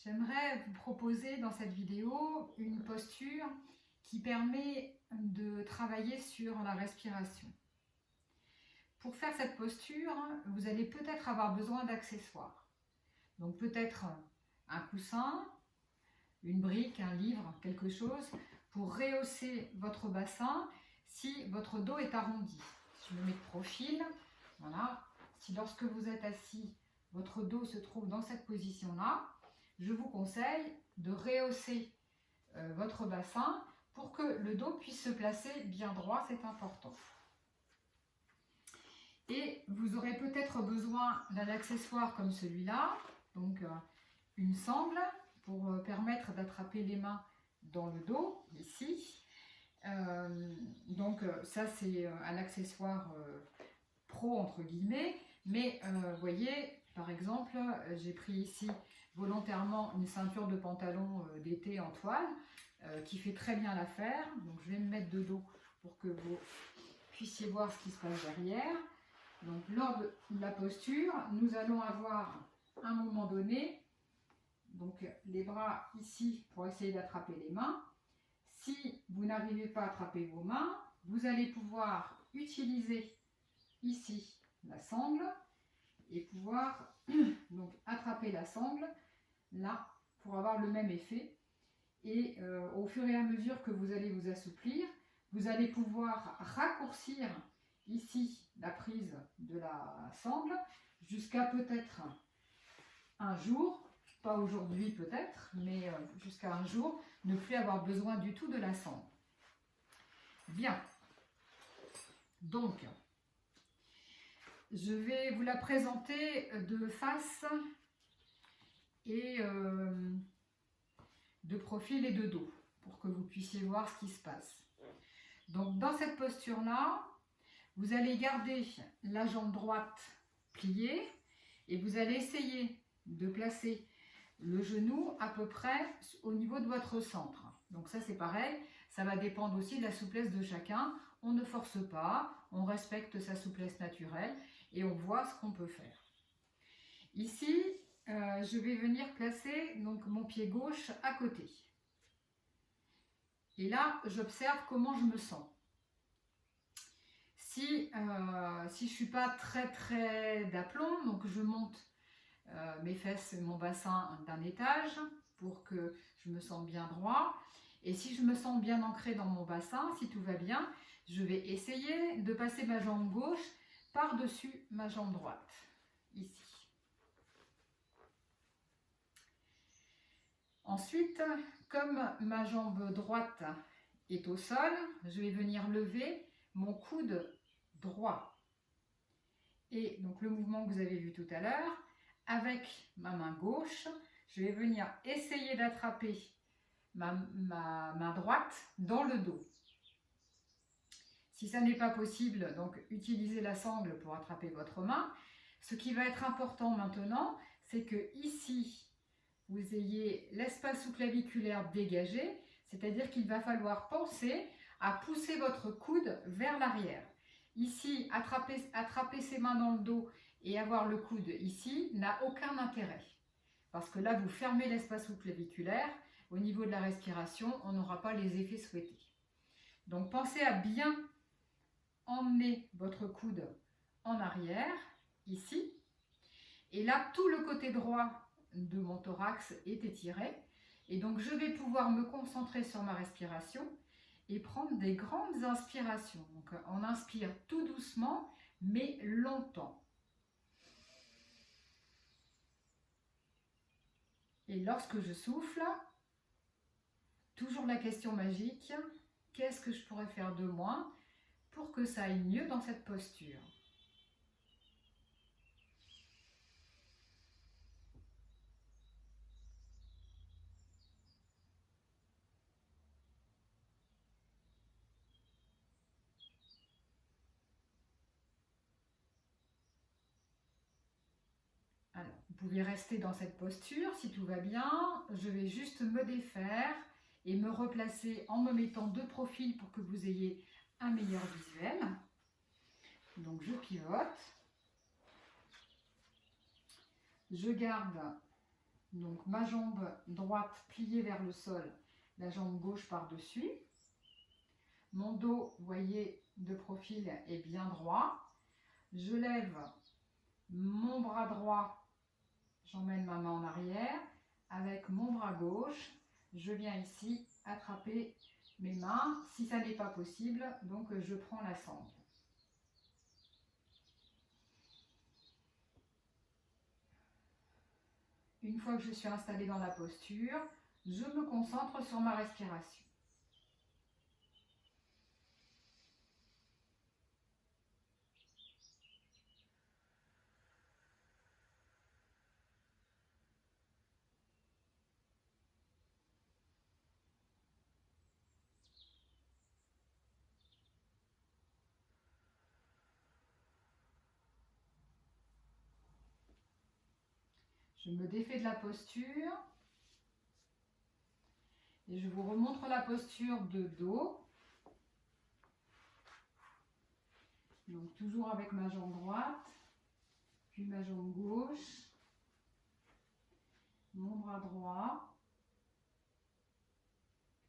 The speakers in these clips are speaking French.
J'aimerais vous proposer dans cette vidéo une posture qui permet de travailler sur la respiration. Pour faire cette posture, vous allez peut-être avoir besoin d'accessoires. Donc peut-être un coussin, une brique, un livre, quelque chose pour rehausser votre bassin si votre dos est arrondi. Je me mets de profil, voilà. Si lorsque vous êtes assis, votre dos se trouve dans cette position-là, je vous conseille de rehausser votre bassin pour que le dos puisse se placer bien droit, c'est important. Et vous aurez peut-être besoin d'un accessoire comme celui-là, donc une sangle pour permettre d'attraper les mains dans le dos, ici. Donc ça c'est un accessoire pro entre guillemets, mais vous voyez, par exemple, j'ai pris ici volontairement une ceinture de pantalon d'été en toile qui fait très bien l'affaire. Donc je vais me mettre de dos pour que vous puissiez voir ce qui se passe derrière. Donc lors de la posture, nous allons avoir à un moment donné donc les bras ici pour essayer d'attraper les mains. Si vous n'arrivez pas à attraper vos mains, vous allez pouvoir utiliser ici la sangle et pouvoir donc attraper la sangle là pour avoir le même effet. Et au fur et à mesure que vous allez vous assouplir, vous allez pouvoir raccourcir ici la prise de la sangle jusqu'à peut-être un jour, pas aujourd'hui peut-être, mais jusqu'à un jour, ne plus avoir besoin du tout de la sangle. Bien. Donc, je vais vous la présenter de face et de profil et de dos pour que vous puissiez voir ce qui se passe. Donc, dans cette posture-là, vous allez garder la jambe droite pliée et vous allez essayer de placer le genou à peu près au niveau de votre centre. Donc ça c'est pareil, ça va dépendre aussi de la souplesse de chacun. On ne force pas, on respecte sa souplesse naturelle et on voit ce qu'on peut faire. Ici, je vais venir placer donc mon pied gauche à côté. Et là, j'observe comment je me sens. Si je ne suis pas très d'aplomb, donc je monte mes fesses et mon bassin d'un étage pour que je me sente bien droit. Et si je me sens bien ancré dans mon bassin, si tout va bien, je vais essayer de passer ma jambe gauche par-dessus ma jambe droite, ici. Ensuite, comme ma jambe droite est au sol, je vais venir lever mon coude droit. Et donc le mouvement que vous avez vu tout à l'heure, avec ma main gauche, je vais venir essayer d'attraper ma main droite dans le dos. Si ça n'est pas possible, donc utilisez la sangle pour attraper votre main. Ce qui va être important maintenant, c'est que ici, vous ayez l'espace sous-claviculaire dégagé, c'est-à-dire qu'il va falloir penser à pousser votre coude vers l'arrière. Ici, attraper ses mains dans le dos et avoir le coude ici n'a aucun intérêt. Parce que là, vous fermez l'espace sous-claviculaire. Au niveau de la respiration, on n'aura pas les effets souhaités. Donc, pensez à bien emmener votre coude en arrière, ici. Et là, tout le côté droit de mon thorax est étiré. Et donc, je vais pouvoir me concentrer sur ma respiration et prendre des grandes inspirations. Donc, on inspire tout doucement, mais longtemps. Et lorsque je souffle, toujours la question magique, qu'est-ce que je pourrais faire de moins pour que ça aille mieux dans cette posture ? Alors, vous pouvez rester dans cette posture si tout va bien. Je vais juste me défaire et me replacer en me mettant de profil pour que vous ayez un meilleur visuel. Donc je pivote. Je garde Donc ma jambe droite pliée vers le sol, la jambe gauche par-dessus. Mon dos, vous voyez, de profil est bien droit. Je lève mon bras droit, j'emmène ma main en arrière. Avec mon bras gauche, je viens ici attraper mes mains. Si ça n'est pas possible, donc je prends la sangle. Une fois que je suis installée dans la posture, je me concentre sur ma respiration. Je me défais de la posture et je vous remontre la posture de dos. Donc toujours avec ma jambe droite, puis ma jambe gauche, mon bras droit,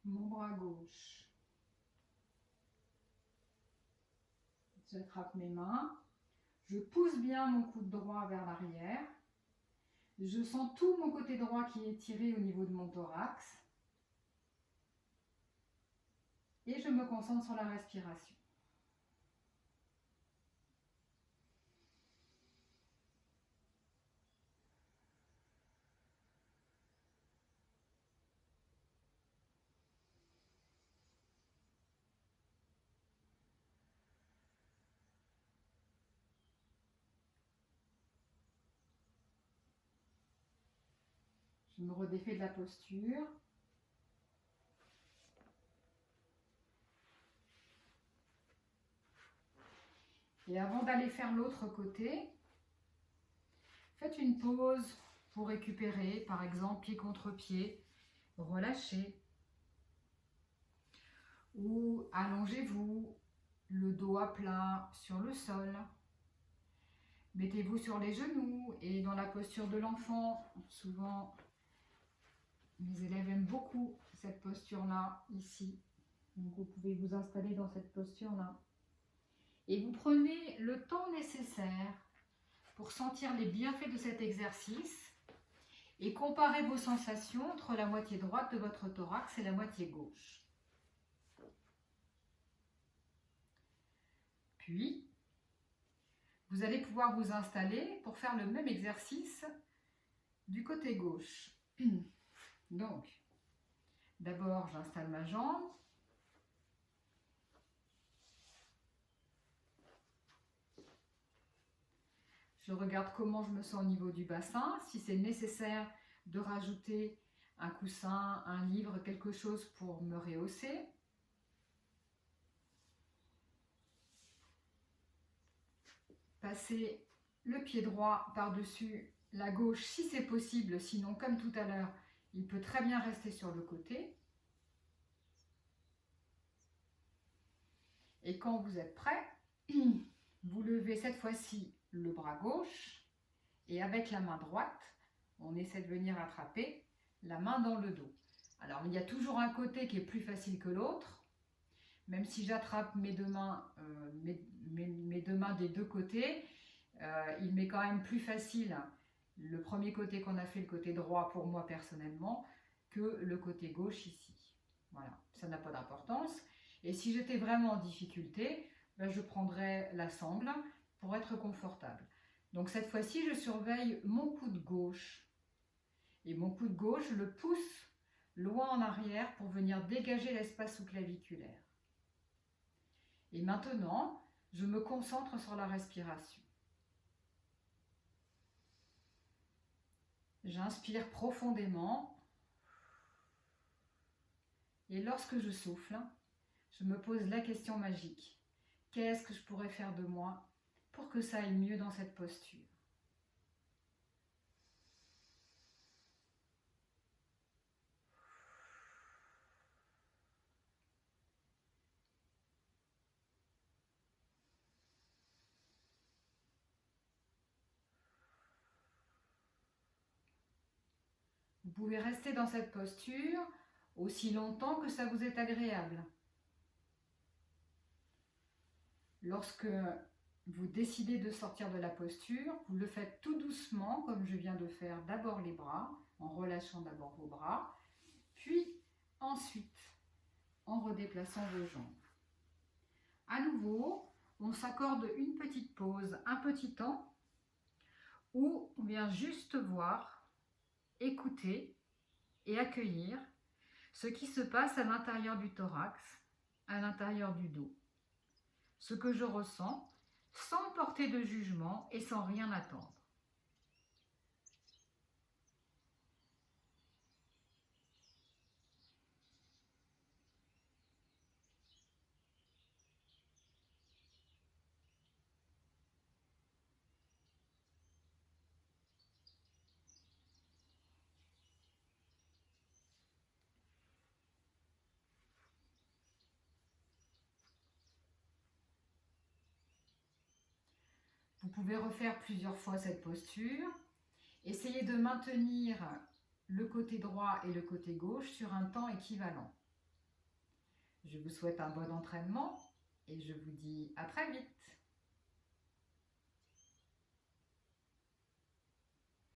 mon bras gauche. J'attrape mes mains, je pousse bien mon coude droit vers l'arrière. Je sens tout mon côté droit qui est étiré au niveau de mon thorax. Et je me concentre sur la respiration. Je me redéfais de la posture. Et avant d'aller faire l'autre côté, faites une pause pour récupérer, par exemple pied contre pied, relâchez. Ou allongez-vous, le dos à plat sur le sol. Mettez-vous sur les genoux et dans la posture de l'enfant. Souvent, mes élèves aiment beaucoup cette posture-là, ici. Donc vous pouvez vous installer dans cette posture-là. Et vous prenez le temps nécessaire pour sentir les bienfaits de cet exercice et comparer vos sensations entre la moitié droite de votre thorax et la moitié gauche. Puis, vous allez pouvoir vous installer pour faire le même exercice du côté gauche. Donc, d'abord, j'installe ma jambe. Je regarde comment je me sens au niveau du bassin, si c'est nécessaire de rajouter un coussin, un livre, quelque chose pour me rehausser. Passer le pied droit par-dessus la gauche si c'est possible, sinon comme tout à l'heure, il peut très bien rester sur le côté. Et quand vous êtes prêt, vous levez cette fois-ci le bras gauche et avec la main droite, on essaie de venir attraper la main dans le dos. Alors il y a toujours un côté qui est plus facile que l'autre, même si j'attrape mes deux mains, mes deux mains des deux côtés, il m'est quand même plus facile le premier côté qu'on a fait, le côté droit pour moi personnellement, que le côté gauche ici. Voilà, ça n'a pas d'importance. Et si j'étais vraiment en difficulté, ben je prendrais la sangle pour être confortable. Donc cette fois-ci, je surveille mon coude gauche. Et mon coude gauche, je le pousse loin en arrière pour venir dégager l'espace sous-claviculaire. Et maintenant, je me concentre sur la respiration. J'inspire profondément. Et lorsque je souffle, je me pose la question magique. Qu'est-ce que je pourrais faire de moi pour que ça aille mieux dans cette posture ? pouvez rester dans cette posture aussi longtemps que ça vous est agréable. Lorsque vous décidez de sortir de la posture, vous le faites tout doucement, comme je viens de faire d'abord les bras, en relâchant d'abord vos bras, puis ensuite en redéplaçant vos jambes. À nouveau, on s'accorde une petite pause, un petit temps, où on vient juste voir, écouter et accueillir ce qui se passe à l'intérieur du thorax, à l'intérieur du dos. Ce que je ressens, sans porter de jugement et sans rien attendre. Vous pouvez refaire plusieurs fois cette posture. Essayez de maintenir le côté droit et le côté gauche sur un temps équivalent. Je vous souhaite un bon entraînement et je vous dis à très vite.